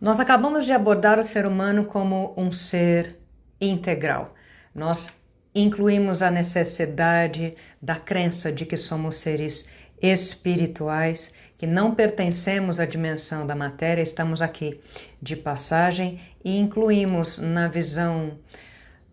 Nós acabamos de abordar o ser humano como um ser integral. Nós incluímos a necessidade da crença de que somos seres espirituais, que não pertencemos à dimensão da matéria, estamos aqui de passagem, e incluímos na visão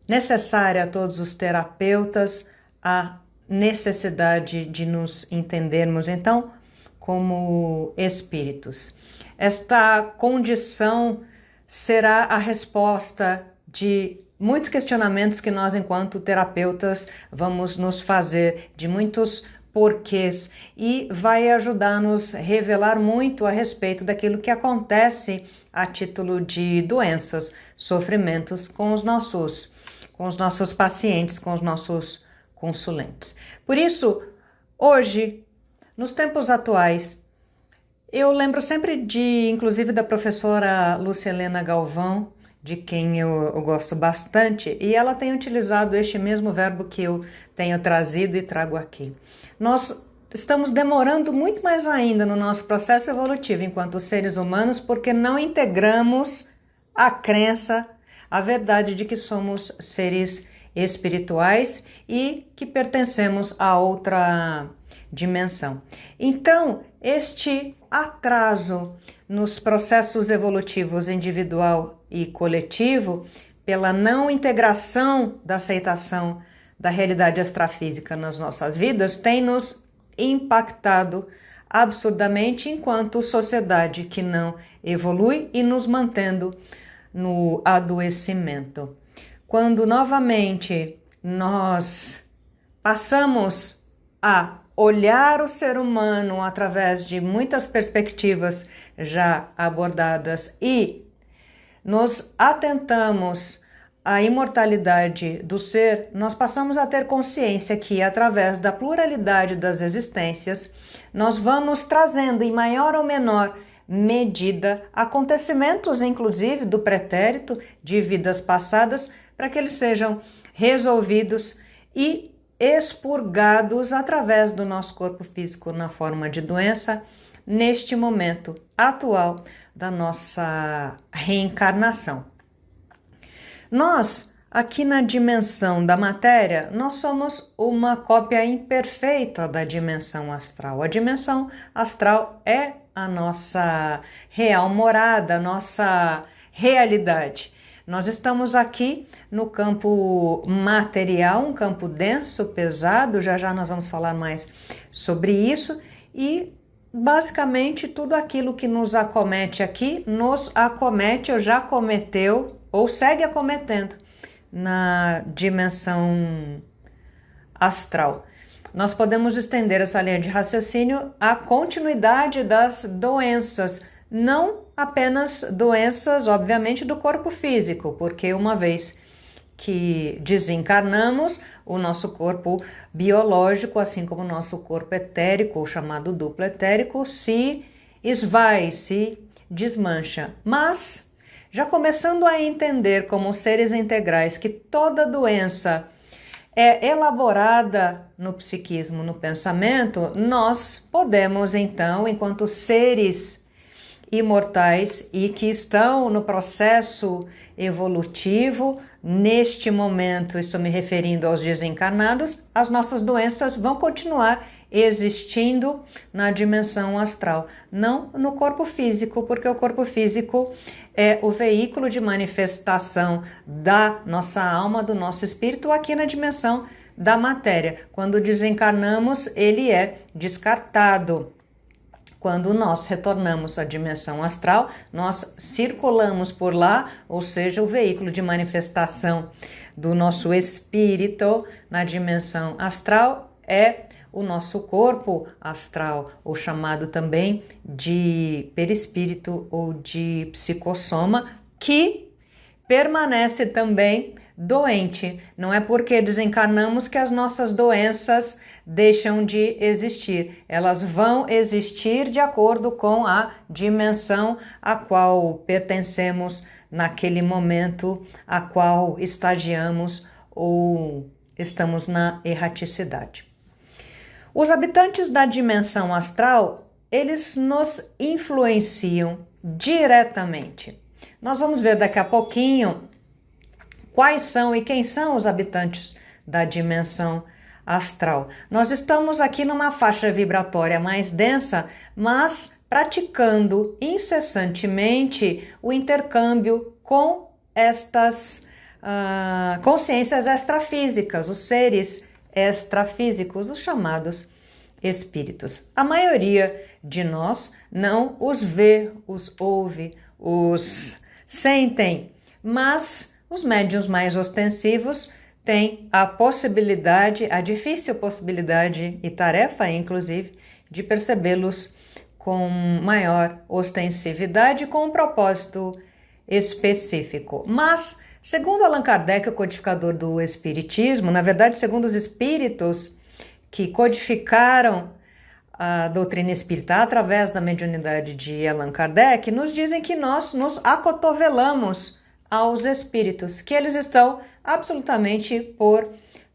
necessária a todos os terapeutas a necessidade de nos entendermos, então, como espíritos. Esta condição será a resposta de muitos questionamentos que nós, enquanto terapeutas, vamos nos fazer, de muitos porquês, e vai ajudar-nos a revelar muito a respeito daquilo que acontece a título de doenças, sofrimentos com os nossos pacientes, com os nossos consulentes. Por isso, hoje, nos tempos atuais, eu lembro sempre inclusive da professora Lúcia Helena Galvão, de quem eu gosto bastante, e ela tem utilizado este mesmo verbo que eu tenho trazido e trago aqui. Nós estamos demorando muito mais ainda no nosso processo evolutivo enquanto seres humanos porque não integramos a crença, a verdade de que somos seres espirituais e que pertencemos a outra dimensão. Então, este atraso nos processos evolutivos individual e coletivo, pela não integração da aceitação da realidade extrafísica nas nossas vidas, tem nos impactado absurdamente enquanto sociedade que não evolui e nos mantendo no adoecimento. Quando novamente nós passamos a olhar o ser humano através de muitas perspectivas já abordadas e nos atentamos à imortalidade do ser, nós passamos a ter consciência que, através da pluralidade das existências, nós vamos trazendo em maior ou menor medida acontecimentos, inclusive do pretérito, de vidas passadas, para que eles sejam resolvidos e expurgados através do nosso corpo físico na forma de doença, neste momento atual da nossa reencarnação. Nós, aqui na dimensão da matéria, nós somos uma cópia imperfeita da dimensão astral. A dimensão astral é a nossa real morada, a nossa realidade. Nós estamos aqui no campo material, um campo denso, pesado, já nós vamos falar mais sobre isso, e basicamente tudo aquilo que nos acomete aqui, nos acomete ou já acometeu ou segue acometendo na dimensão astral. Nós podemos estender essa linha de raciocínio à continuidade das doenças, não apenas doenças, obviamente, do corpo físico, porque uma vez que desencarnamos, o nosso corpo biológico, assim como o nosso corpo etérico, chamado duplo etérico, se esvai, se desmancha. Mas, já começando a entender como seres integrais que toda doença é elaborada no psiquismo, no pensamento, nós podemos então, enquanto seres imortais e que estão no processo evolutivo, neste momento estou me referindo aos desencarnados, as nossas doenças vão continuar existindo na dimensão astral, não no corpo físico, porque o corpo físico é o veículo de manifestação da nossa alma, do nosso espírito, aqui na dimensão da matéria. Quando desencarnamos, ele é descartado. Quando nós retornamos à dimensão astral, nós circulamos por lá, ou seja, o veículo de manifestação do nosso espírito na dimensão astral é o nosso corpo astral, ou chamado também de perispírito ou de psicossoma, que permanece também doente. Não é porque desencarnamos que as nossas doenças deixam de existir. Elas vão existir de acordo com a dimensão a qual pertencemos naquele momento, a qual estagiamos ou estamos na erraticidade. Os habitantes da dimensão astral, eles nos influenciam diretamente. Nós vamos ver daqui a pouquinho quais são e quem são os habitantes da dimensão astral. Nós estamos aqui numa faixa vibratória mais densa, mas praticando incessantemente o intercâmbio com estas consciências extrafísicas, os seres extrafísicos, os chamados espíritos. A maioria de nós não os vê, os ouve, os sentem, mas os médiuns mais ostensivos têm a possibilidade, a difícil possibilidade e tarefa, inclusive, de percebê-los com maior ostensividade, com um propósito específico. Mas, segundo Allan Kardec, o codificador do Espiritismo, na verdade, segundo os espíritos que codificaram a doutrina espírita através da mediunidade de Allan Kardec, nos dizem que nós nos acotovelamos aos espíritos, que eles estão absolutamente por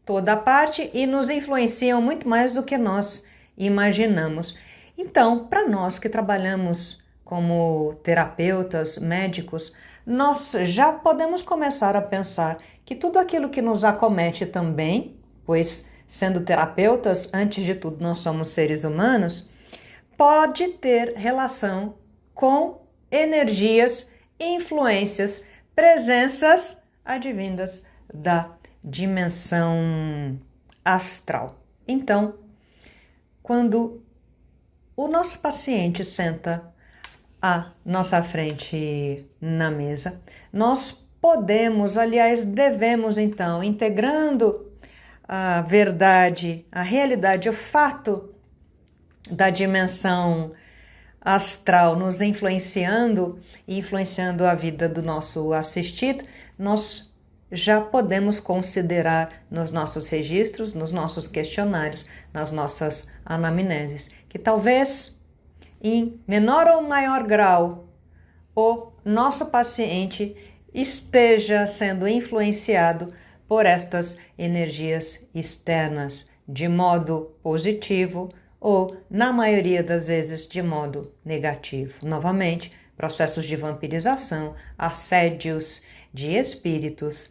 toda parte e nos influenciam muito mais do que nós imaginamos. Então, para nós que trabalhamos como terapeutas, médicos, nós já podemos começar a pensar que tudo aquilo que nos acomete também, pois sendo terapeutas, antes de tudo nós somos seres humanos, pode ter relação com energias, influências, presenças advindas da dimensão astral. Então, quando o nosso paciente senta à nossa frente na mesa, nós podemos, aliás, devemos então, integrando a verdade, a realidade, o fato da dimensão astral nos influenciando e influenciando a vida do nosso assistido, nós já podemos considerar nos nossos registros, nos nossos questionários, nas nossas anamneses, que talvez em menor ou maior grau o nosso paciente esteja sendo influenciado por estas energias externas de modo positivo ou, na maioria das vezes, de modo negativo. Novamente, processos de vampirização, assédios de espíritos,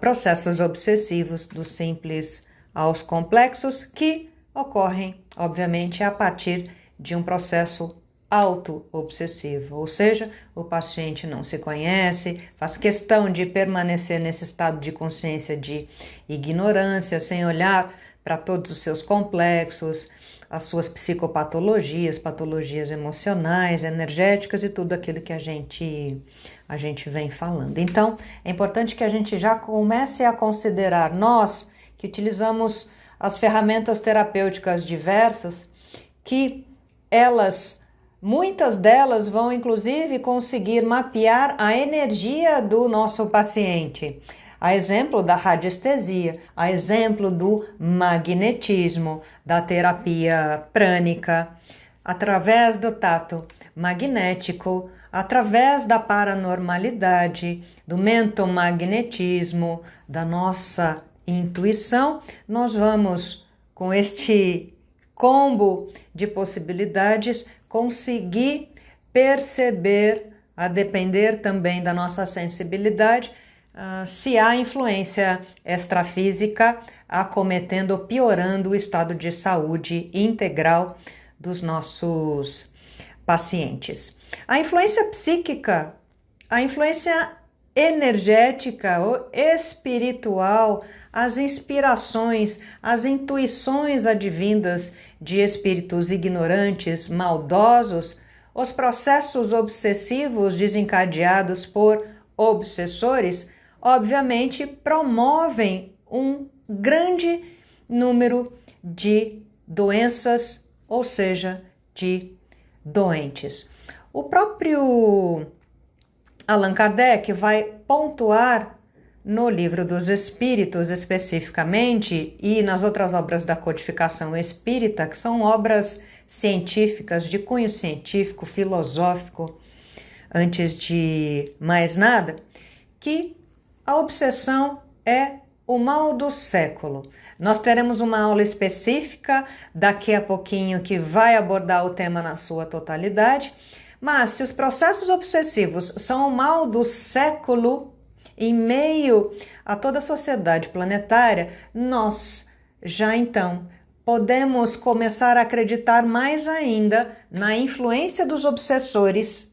processos obsessivos dos simples aos complexos que ocorrem, obviamente, a partir de um processo auto-obsessivo, ou seja, o paciente não se conhece, faz questão de permanecer nesse estado de consciência de ignorância, sem olhar para todos os seus complexos, as suas psicopatologias, patologias emocionais, energéticas e tudo aquilo que a gente vem falando. Então, é importante que a gente já comece a considerar, nós que utilizamos as ferramentas terapêuticas diversas, que muitas delas vão inclusive conseguir mapear a energia do nosso paciente. A exemplo da radiestesia, a exemplo do magnetismo, da terapia prânica, através do tato magnético, através da paranormalidade, do mentomagnetismo, da nossa intuição, nós vamos, com este combo de possibilidades, conseguir perceber, a depender também da nossa sensibilidade, se há influência extrafísica acometendo ou piorando o estado de saúde integral dos nossos pacientes. A influência psíquica, a influência energética ou espiritual, as inspirações, as intuições advindas de espíritos ignorantes, maldosos, os processos obsessivos desencadeados por obsessores, obviamente promovem um grande número de doenças, ou seja, de doentes. O próprio Allan Kardec vai pontuar no Livro dos Espíritos especificamente e nas outras obras da codificação espírita, que são obras científicas, de cunho científico, filosófico, antes de mais nada, que a obsessão é o mal do século. Nós teremos uma aula específica daqui a pouquinho que vai abordar o tema na sua totalidade, Mas se os processos obsessivos são o mal do século, em meio a toda a sociedade planetária, nós já então podemos começar a acreditar mais ainda na influência dos obsessores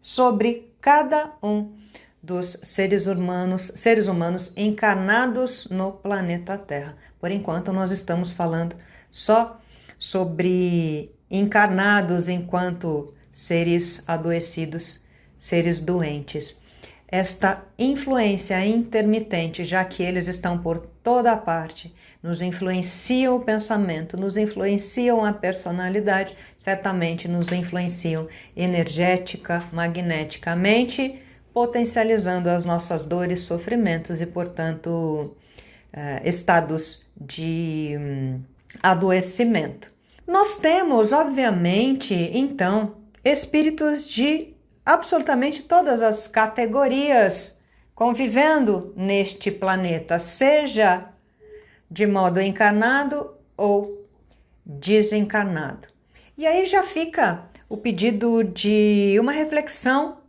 sobre cada um dos seres humanos encarnados no planeta Terra. Por enquanto, nós estamos falando só sobre encarnados enquanto seres adoecidos, seres doentes. Esta influência intermitente, já que eles estão por toda parte, nos influenciam o pensamento, nos influenciam a personalidade, certamente nos influenciam energética, magneticamente, potencializando as nossas dores, sofrimentos e, portanto, estados de adoecimento. Nós temos, obviamente, então, espíritos de absolutamente todas as categorias convivendo neste planeta, seja de modo encarnado ou desencarnado. E aí já fica o pedido de uma reflexão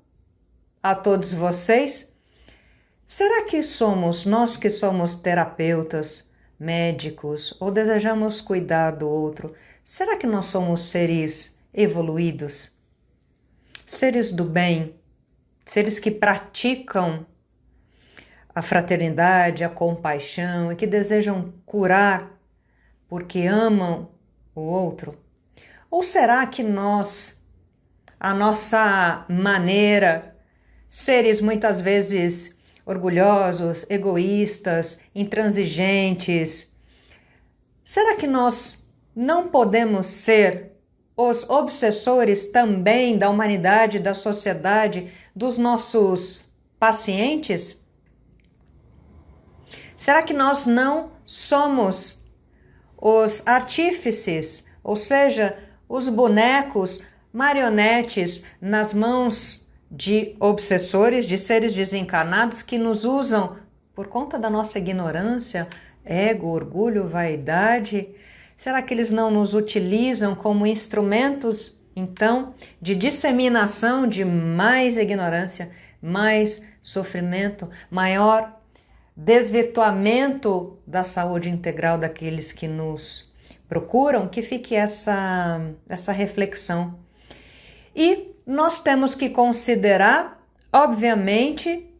a todos vocês. Será que somos nós que somos terapeutas, médicos ou desejamos cuidar do outro? Será que nós somos seres evoluídos? Seres do bem, seres que praticam a fraternidade, a compaixão e que desejam curar porque amam o outro? Ou será que nós, a nossa maneira, seres muitas vezes orgulhosos, egoístas, intransigentes, será que nós não podemos ser os obsessores também da humanidade, da sociedade, dos nossos pacientes? Será que nós não somos os artífices, ou seja, os bonecos, marionetes nas mãos de obsessores, de seres desencarnados que nos usam por conta da nossa ignorância, ego, orgulho, vaidade? Será que eles não nos utilizam como instrumentos, então, de disseminação de mais ignorância, mais sofrimento, maior desvirtuamento da saúde integral daqueles que nos procuram? Que fique essa reflexão. E nós temos que considerar, obviamente,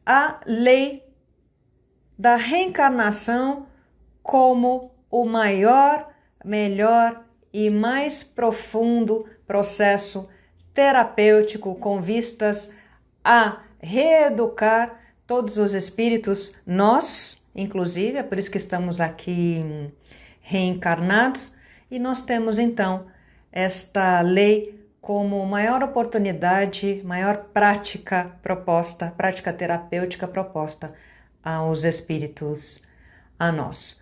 a lei da reencarnação como o maior, melhor e mais profundo processo terapêutico com vistas a reeducar todos os espíritos, nós, inclusive, é por isso que estamos aqui reencarnados, e nós temos então esta lei como maior oportunidade, maior prática proposta, prática terapêutica proposta aos espíritos, a nós.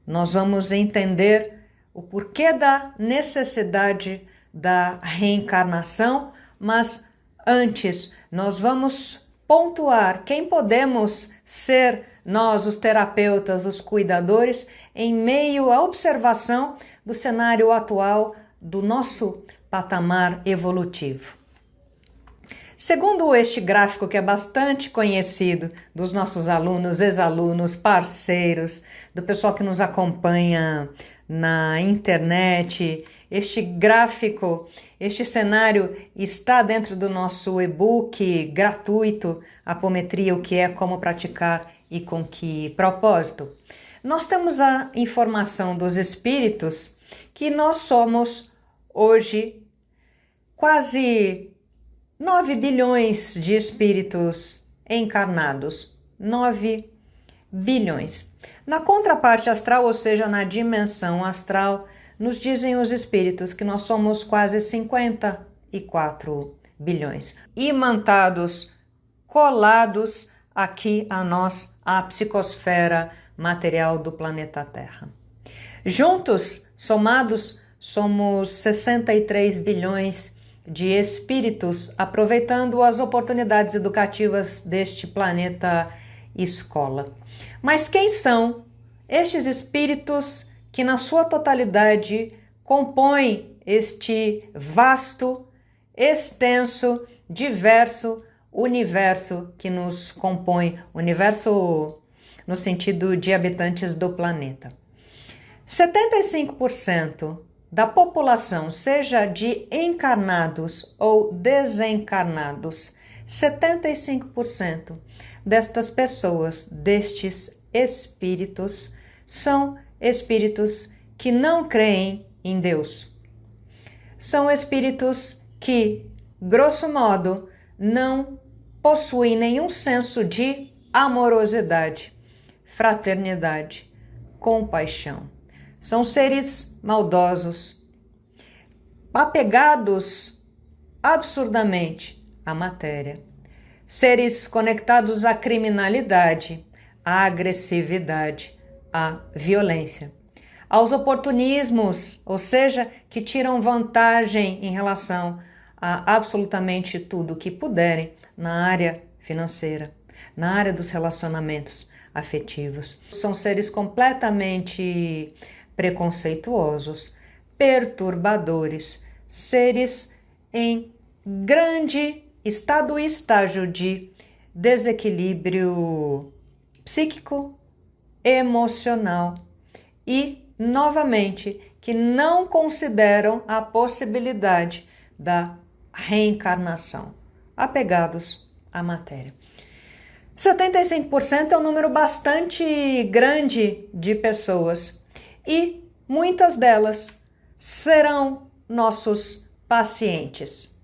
Nós vamos entender o porquê da necessidade da reencarnação, mas antes nós vamos pontuar quem podemos ser nós, os terapeutas, os cuidadores, em meio à observação do cenário atual do nosso patamar evolutivo. Segundo este gráfico, que é bastante conhecido dos nossos alunos, ex-alunos, parceiros, do pessoal que nos acompanha na internet, este gráfico, este cenário está dentro do nosso e-book gratuito, Apometria, o que é, como praticar e com que propósito. Nós temos a informação dos espíritos que nós somos hoje quase 9 bilhões de espíritos encarnados. 9 bilhões. Na contraparte astral, ou seja, na dimensão astral, nos dizem os espíritos que nós somos quase 54 bilhões. Imantados, colados aqui a nós, a psicosfera material do planeta Terra. Juntos, somados, somos 63 bilhões de espíritos aproveitando as oportunidades educativas deste planeta escola. Mas quem são estes espíritos que na sua totalidade compõem este vasto extenso, diverso universo que nos compõe, universo no sentido de habitantes do planeta. 75% da população, seja de encarnados ou desencarnados, 75% destas pessoas, destes espíritos, são espíritos que não creem em Deus. São espíritos que, grosso modo, não possuem nenhum senso de amorosidade, fraternidade, compaixão. São seres maldosos, apegados absurdamente à matéria, seres conectados à criminalidade, à agressividade, à violência, aos oportunismos, ou seja, que tiram vantagem em relação a absolutamente tudo que puderem na área financeira, na área dos relacionamentos afetivos. São seres completamente preconceituosos, perturbadores, seres em grande estado e estágio de desequilíbrio psíquico, emocional e, novamente, que não consideram a possibilidade da reencarnação, apegados à matéria. 75% é um número bastante grande de pessoas e muitas delas serão nossos pacientes.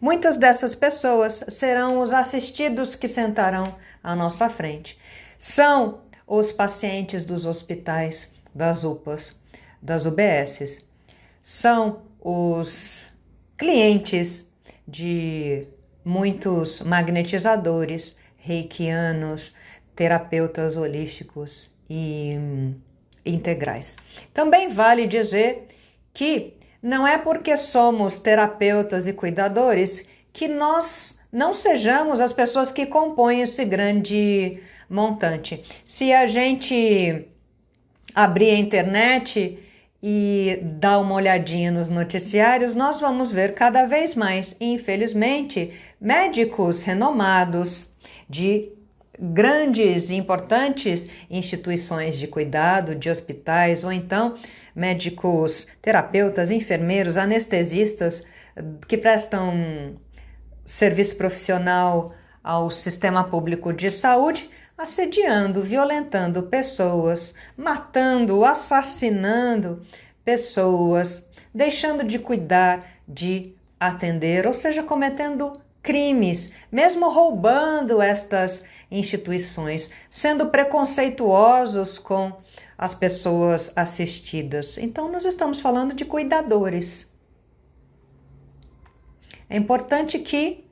Muitas dessas pessoas serão os assistidos que sentarão à nossa frente. São os pacientes dos hospitais, das UPAs, das UBSs. São os clientes de muitos magnetizadores, reikianos, terapeutas holísticos e integrais. Também vale dizer que não é porque somos terapeutas e cuidadores que nós não sejamos as pessoas que compõem esse grande montante. Se a gente abrir a internet e dar uma olhadinha nos noticiários, nós vamos ver cada vez mais, infelizmente, médicos renomados de grandes e importantes instituições de cuidado, de hospitais, ou então médicos, terapeutas, enfermeiros, anestesistas que prestam serviço profissional ao sistema público de saúde, assediando, violentando pessoas, matando, assassinando pessoas, deixando de cuidar, de atender, ou seja, cometendo crimes, mesmo roubando estas instituições, sendo preconceituosos com as pessoas assistidas. Então, nós estamos falando de cuidadores. É importante que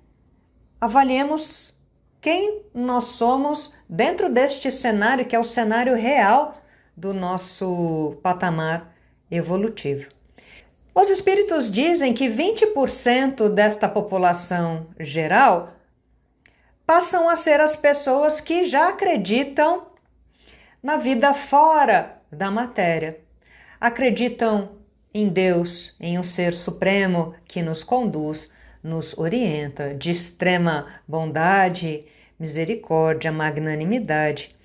avaliemos quem nós somos dentro deste cenário, que é o cenário real do nosso patamar evolutivo. Os espíritos dizem que 20% desta população geral passam a ser as pessoas que já acreditam na vida fora da matéria. Acreditam em Deus, em um ser supremo que nos conduz, nos orienta, de extrema bondade, misericórdia, magnanimidade.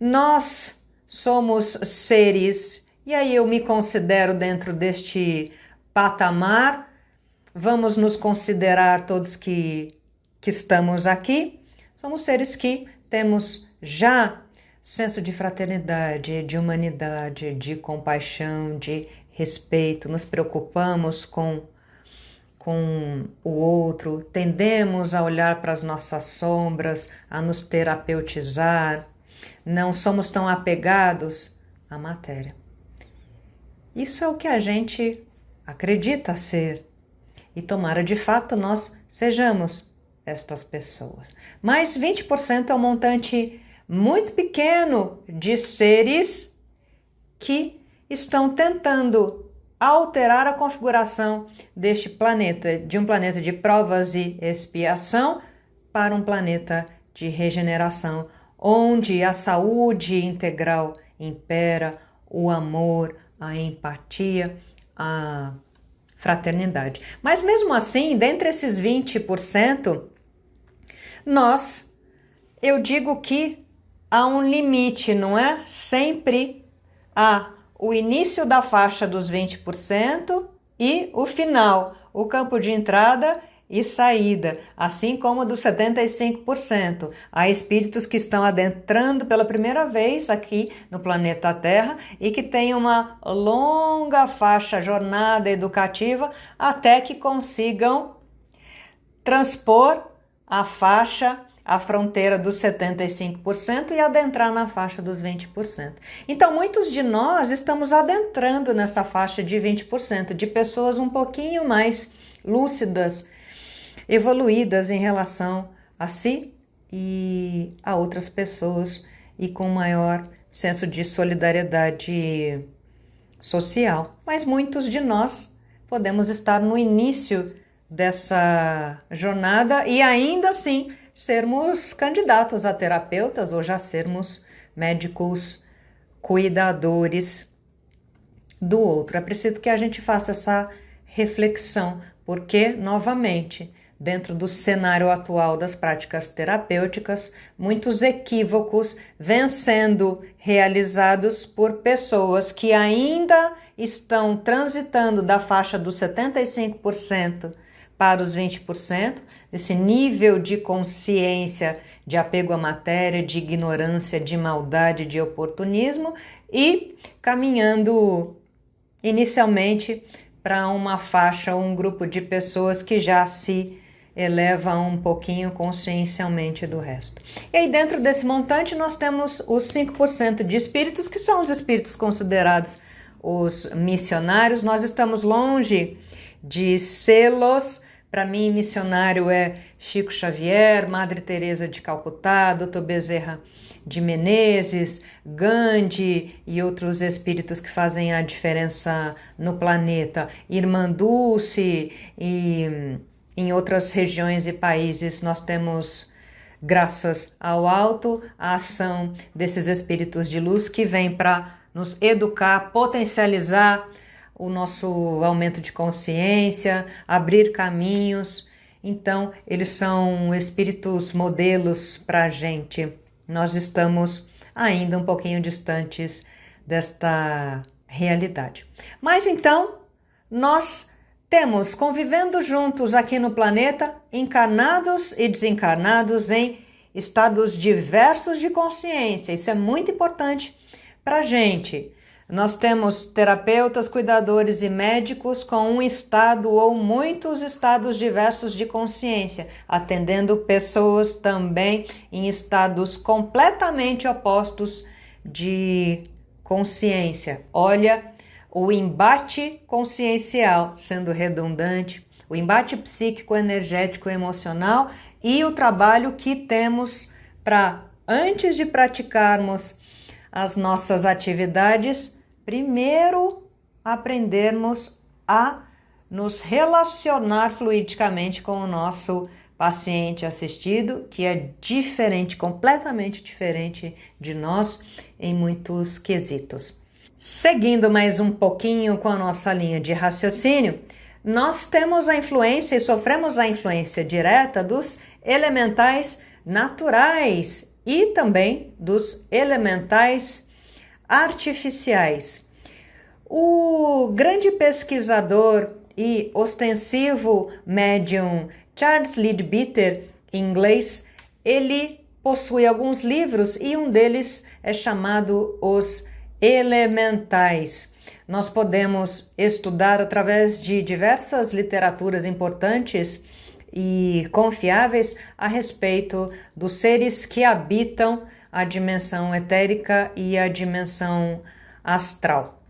Nós somos seres, e aí eu me considero dentro deste patamar, vamos nos considerar todos que estamos aqui, somos seres que temos já senso de fraternidade, de humanidade, de compaixão, de respeito, nos preocupamos com o outro, tendemos a olhar para as nossas sombras, a nos terapeutizar, não somos tão apegados à matéria. Isso é o que a gente acredita ser e tomara de fato nós sejamos estas pessoas. Mas 20% é um montante muito pequeno de seres que estão tentando alterar a configuração deste planeta, de um planeta de provas e expiação para um planeta de regeneração, onde a saúde integral impera, o amor, a empatia, a fraternidade. Mas mesmo assim, dentre esses 20%, eu digo que há um limite, não é? Sempre há o início da faixa dos 20% e o final, o campo de entrada e saída, assim como dos 75%. Há espíritos que estão adentrando pela primeira vez aqui no planeta Terra e que têm uma longa faixa, jornada educativa, até que consigam transpor a fronteira dos 75% e adentrar na faixa dos 20%. Então, muitos de nós estamos adentrando nessa faixa de 20%, de pessoas um pouquinho mais lúcidas, evoluídas em relação a si e a outras pessoas e com maior senso de solidariedade social. Mas muitos de nós podemos estar no início dessa jornada e ainda assim sermos candidatos a terapeutas ou já sermos médicos cuidadores do outro. É preciso que a gente faça essa reflexão, porque, novamente, dentro do cenário atual das práticas terapêuticas, muitos equívocos vêm sendo realizados por pessoas que ainda estão transitando da faixa dos 75% para os 20%, esse nível de consciência, de apego à matéria, de ignorância, de maldade, de oportunismo, e caminhando inicialmente para uma faixa, um grupo de pessoas que já se eleva um pouquinho consciencialmente do resto. E aí dentro desse montante nós temos os 5% de espíritos, que são os espíritos considerados os missionários. Nós estamos longe de sê-los. Para mim, missionário é Chico Xavier, Madre Teresa de Calcutá, Dr. Bezerra de Menezes, Gandhi e outros espíritos que fazem a diferença no planeta. Irmã Dulce e em outras regiões e países nós temos, graças ao alto, a ação desses espíritos de luz que vêm para nos educar, potencializar o nosso aumento de consciência, abrir caminhos. Então, eles são espíritos modelos para a gente. Nós estamos ainda um pouquinho distantes desta realidade. Mas então, nós temos convivendo juntos aqui no planeta, encarnados e desencarnados em estados diversos de consciência. Isso é muito importante para a gente. Nós temos terapeutas, cuidadores e médicos com um estado ou muitos estados diversos de consciência, atendendo pessoas também em estados completamente opostos de consciência. Olha, o embate consciencial, sendo redundante, o embate psíquico, energético, emocional e o trabalho que temos para, antes de praticarmos as nossas atividades, primeiro aprendermos a nos relacionar fluidicamente com o nosso paciente assistido, que é diferente, completamente diferente de nós em muitos quesitos. Seguindo mais um pouquinho com a nossa linha de raciocínio, nós temos a influência e sofremos a influência direta dos elementais naturais e também dos elementais artificiais. O grande pesquisador e ostensivo médium Charles Leadbeater, em inglês, ele possui alguns livros e um deles é chamado Os Elementais. Nós podemos estudar através de diversas literaturas importantes e confiáveis a respeito dos seres que habitam a dimensão etérica e a dimensão astral.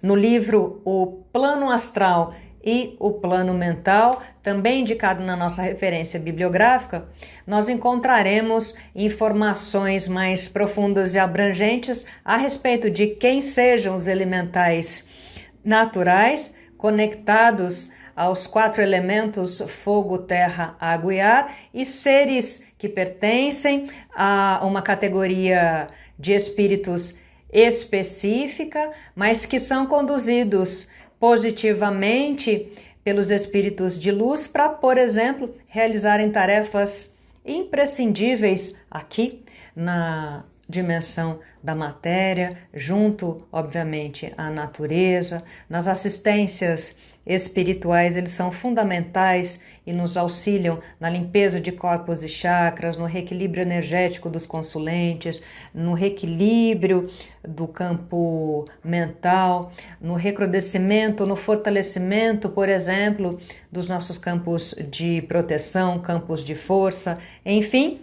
No livro O Plano Astral e o Plano Mental, também indicado na nossa referência bibliográfica, nós encontraremos informações mais profundas e abrangentes a respeito de quem sejam os elementais naturais conectados aos 4 elementos fogo, terra, água e ar, e seres que pertencem a uma categoria de espíritos específica, mas que são conduzidos positivamente pelos espíritos de luz para, por exemplo, realizarem tarefas imprescindíveis aqui na dimensão da matéria, junto, obviamente, à natureza. Nas assistências espirituais, eles são fundamentais e nos auxiliam na limpeza de corpos e chakras, no reequilíbrio energético dos consulentes, no reequilíbrio do campo mental, no recrudescimento, no fortalecimento, por exemplo, dos nossos campos de proteção, campos de força, enfim.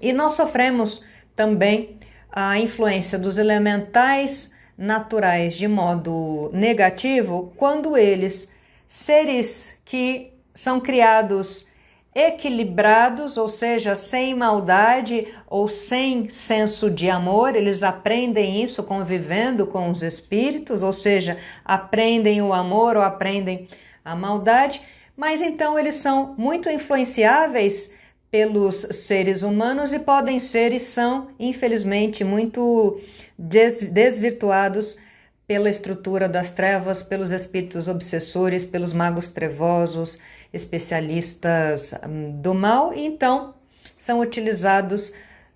E nós sofremos também a influência dos elementais naturais de modo negativo quando eles, seres que são criados equilibrados, ou seja, sem maldade ou sem senso de amor, eles aprendem isso convivendo com os espíritos, ou seja, aprendem o amor ou aprendem a maldade, mas então eles são muito influenciáveis pelos seres humanos e podem ser e são, infelizmente, muito desvirtuados pela estrutura das trevas, pelos espíritos obsessores, pelos magos trevosos, especialistas do mal, e então são utilizados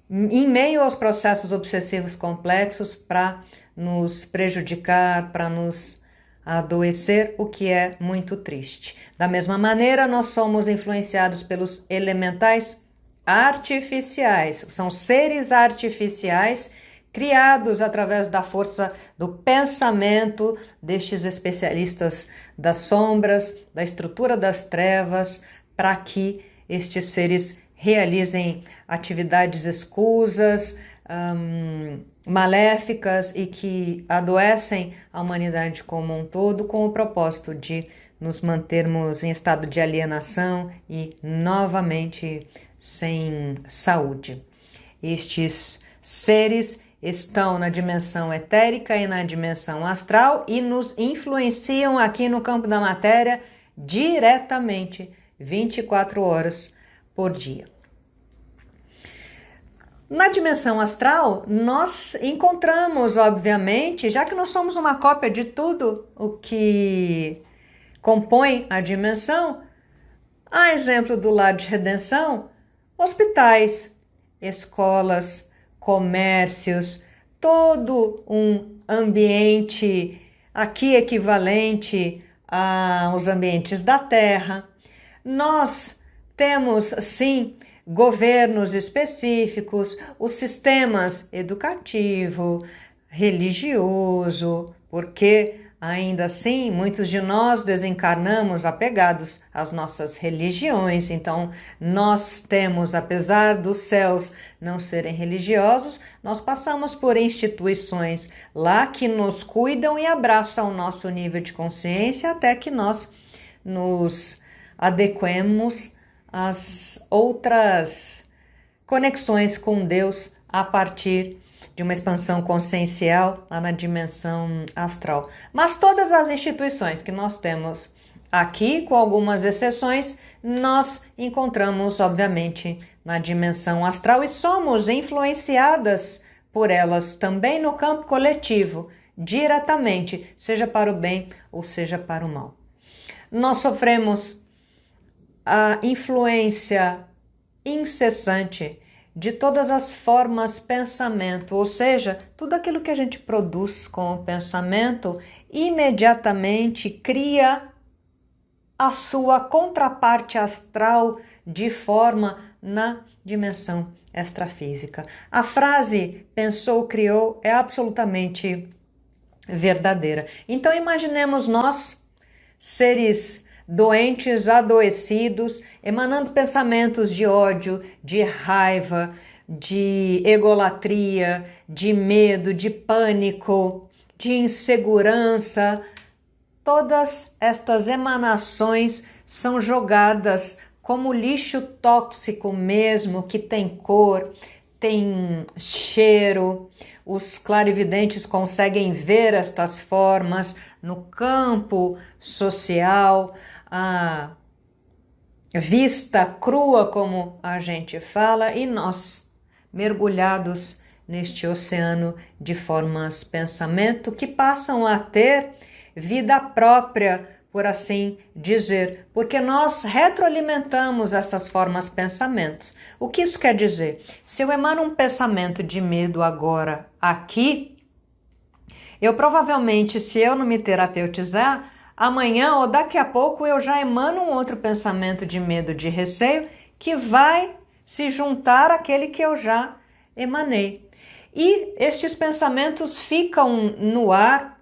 em meio aos processos obsessivos complexos para nos prejudicar, para nos adoecer, o que é muito triste. Da mesma maneira, nós somos influenciados pelos elementais artificiais, são seres artificiais criados através da força do pensamento destes especialistas das sombras, da estrutura das trevas, para que estes seres realizem atividades escusas, maléficas e que adoecem a humanidade como um todo, com o propósito de nos mantermos em estado de alienação e novamente sem saúde. Estes seres estão na dimensão etérica e na dimensão astral e nos influenciam aqui no campo da matéria diretamente, 24 horas por dia. Na dimensão astral, nós encontramos, obviamente, já que nós somos uma cópia de tudo o que compõe a dimensão, a exemplo do lar de redenção, hospitais, escolas, comércios, todo um ambiente aqui equivalente aos ambientes da Terra. Nós temos, sim, governos específicos, os sistemas educativo, religioso, porque ainda assim muitos de nós desencarnamos apegados às nossas religiões, então nós temos, apesar dos céus não serem religiosos, nós passamos por instituições lá que nos cuidam e abraçam o nosso nível de consciência até que nós nos adequemos às outras conexões com Deus a partir de uma expansão consciencial lá na dimensão astral. Mas todas as instituições que nós temos aqui, com algumas exceções, nós encontramos, obviamente, na dimensão astral e somos influenciadas por elas também no campo coletivo, diretamente, seja para o bem ou seja para o mal. Nós sofremos a influência incessante de todas as formas pensamento, ou seja, tudo aquilo que a gente produz com o pensamento imediatamente cria a sua contraparte astral de forma na dimensão extrafísica. A frase pensou, criou é absolutamente verdadeira. Então imaginemos nós, seres doentes, adoecidos, emanando pensamentos de ódio, de raiva, de egolatria, de medo, de pânico, de insegurança. Todas estas emanações são jogadas como lixo tóxico mesmo, que tem cor, tem cheiro. Os clarividentes conseguem ver estas formas no campo social, a vista crua, como a gente fala, e nós, mergulhados neste oceano de formas pensamento, que passam a ter vida própria, por assim dizer, porque nós retroalimentamos essas formas pensamentos. O que isso quer dizer? Se eu emano um pensamento de medo agora aqui, eu provavelmente, se eu não me terapeutizar, amanhã ou daqui a pouco eu já emano um outro pensamento de medo, de receio, que vai se juntar àquele que eu já emanei. E estes pensamentos ficam no ar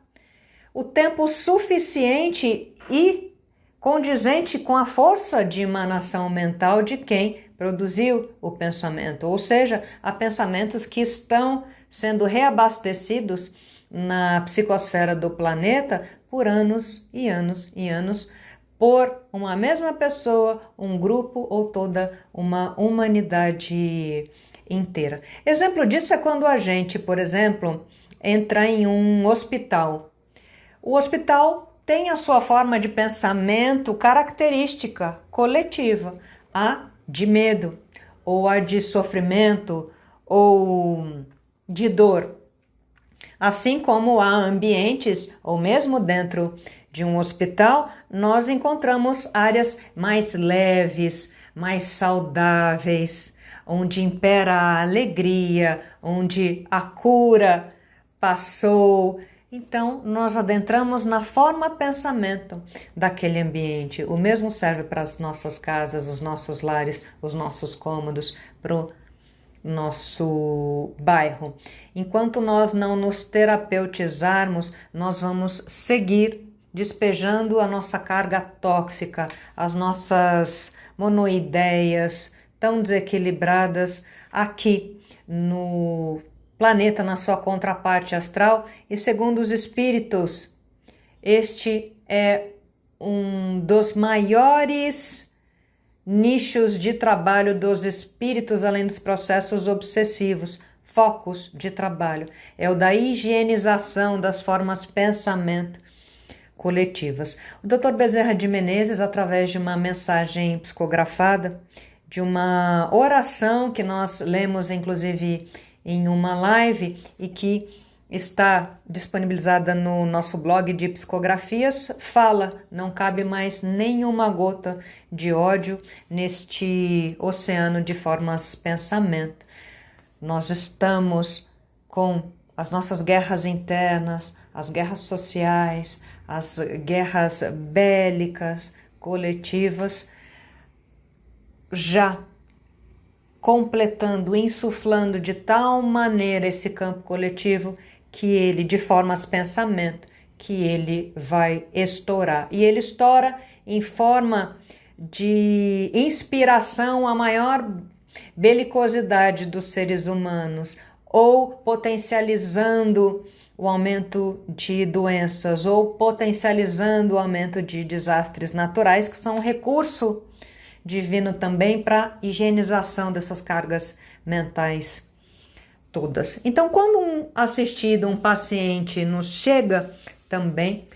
o tempo suficiente e condizente com a força de emanação mental de quem produziu o pensamento. Ou seja, há pensamentos que estão sendo reabastecidos na psicosfera do planeta por anos e anos e anos, por uma mesma pessoa, um grupo ou toda uma humanidade inteira. Exemplo disso é quando a gente, por exemplo, entra em um hospital. O hospital tem a sua forma de pensamento característica coletiva, a de medo, ou a de sofrimento, ou de dor. Assim como há ambientes, ou mesmo dentro de um hospital, nós encontramos áreas mais leves, mais saudáveis, onde impera a alegria, onde a cura passou. Então, nós adentramos na forma pensamento daquele ambiente. O mesmo serve para as nossas casas, os nossos lares, os nossos cômodos, para o nosso bairro. Enquanto nós não nos terapeutizarmos, nós vamos seguir despejando a nossa carga tóxica, as nossas monoideias tão desequilibradas aqui no planeta, na sua contraparte astral. E segundo os espíritos, este é um dos maiores nichos de trabalho dos espíritos, além dos processos obsessivos, focos de trabalho. É o da higienização das formas pensamento coletivas. O Dr. Bezerra de Menezes, através de uma mensagem psicografada, de uma oração que nós lemos, inclusive, em uma live e que está disponibilizada no nosso blog de psicografias, fala: não cabe mais nenhuma gota de ódio neste oceano de formas pensamento. Nós estamos com as nossas guerras internas, as guerras sociais, as guerras bélicas, coletivas, já completando, insuflando de tal maneira esse campo coletivo que ele, de formas pensamento, que ele vai estourar. E ele estoura em forma de inspiração à maior belicosidade dos seres humanos, ou potencializando o aumento de doenças, ou potencializando o aumento de desastres naturais, que são um recurso divino também para higienização dessas cargas mentais todas. Então, quando um assistido, um paciente nos chega também,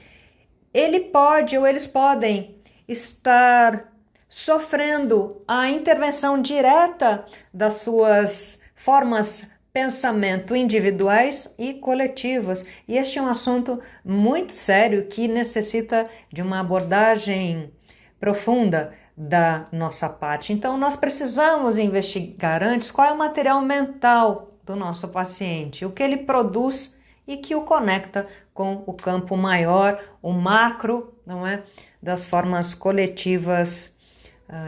ele pode ou eles podem estar sofrendo a intervenção direta das suas formas pensamento individuais e coletivas. E este é um assunto muito sério que necessita de uma abordagem profunda da nossa parte. Então, nós precisamos investigar antes qual é o material mental do nosso paciente, o que ele produz e que o conecta com o campo maior, o macro, não é? Das formas coletivas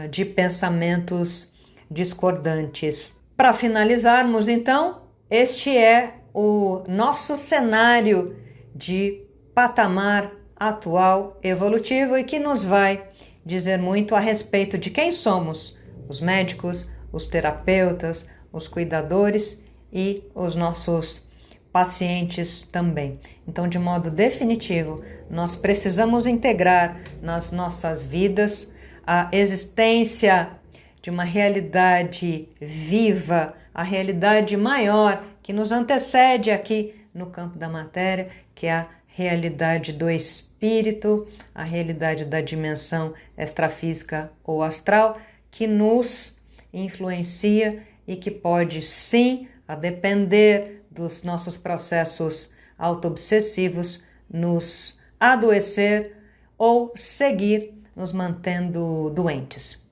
de pensamentos discordantes. Para finalizarmos, então, este é o nosso cenário de patamar atual evolutivo e que nos vai dizer muito a respeito de quem somos, os médicos, os terapeutas, os cuidadores e os nossos pacientes também. Então, de modo definitivo, nós precisamos integrar nas nossas vidas a existência de uma realidade viva, a realidade maior que nos antecede aqui no campo da matéria, que é a realidade do espírito, a realidade da dimensão extrafísica ou astral, que nos influencia e que pode sim, a depender dos nossos processos autoobsessivos, nos adoecer ou seguir nos mantendo doentes.